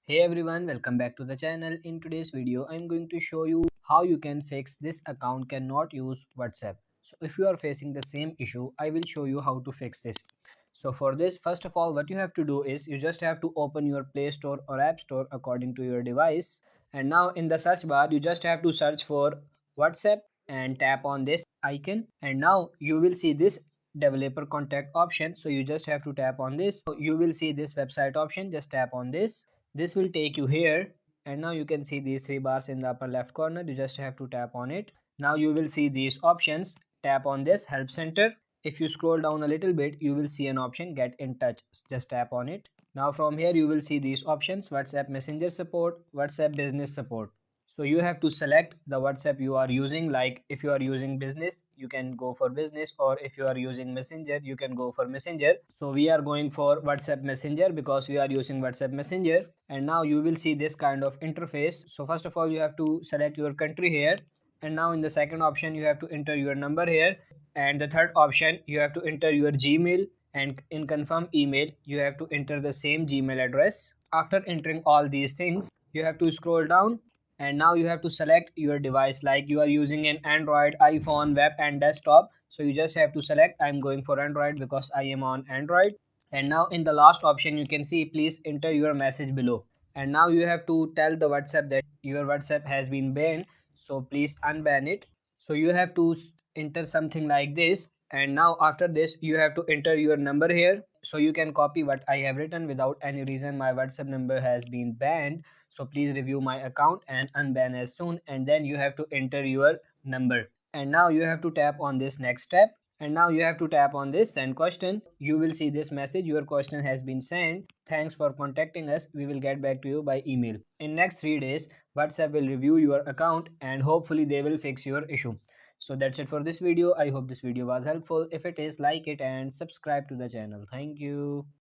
Hey everyone, welcome back to the channel. In today's video, I'm going to show you how you can fix this account cannot use WhatsApp. So if you are facing the same issue, I will show you how to fix this. So for this, first of all, what you have to do is you just have to open your Play Store or App Store according to your device. And now in the search bar, you just have to search for WhatsApp and tap on this icon. And now you will see this developer contact option. So you just have to tap on this. So you will see this website option. Just tap on this. This will take you here, and now you can see these three bars in the upper left corner. You just have to tap on it. Now you will see these options. Tap on this help center. If you scroll down a little bit, you will see an option get in touch. Just tap on it. Now from here you will see these options: WhatsApp Messenger support, WhatsApp business support. So you have to select the WhatsApp you are using. Like if you are using business, you can go for business, or if you are using Messenger, you can go for Messenger. So we are going for WhatsApp Messenger because we are using WhatsApp Messenger. And now you will see this kind of interface. So first of all, you have to select your country here, and now in the second option you have to enter your number here, and the third option you have to enter your Gmail, and in confirm email you have to enter the same Gmail address. After entering all these things, you have to scroll down, and now you have to select your device. Like you are using an Android, iPhone, web and desktop, so you just have to select I'm going for Android because I am on Android. And now in the last option you can see please enter your message below. And now you have to tell the WhatsApp that your WhatsApp has been banned, so please unban it. So you have to enter something like this, and now after this you have to enter your number here. So you can copy what I have written: without any reason my WhatsApp number has been banned, so please review my account and unban as soon. And then you have to enter your number, and now you have to tap on this next step. And now you have to tap on this send question. You will see this message: your question has been sent, thanks for contacting us, we will get back to you by email. In next 3 days, WhatsApp will review your account and hopefully they will fix your issue. So that's it for this video. I hope this video was helpful. If it is, like it and subscribe to the channel. Thank you.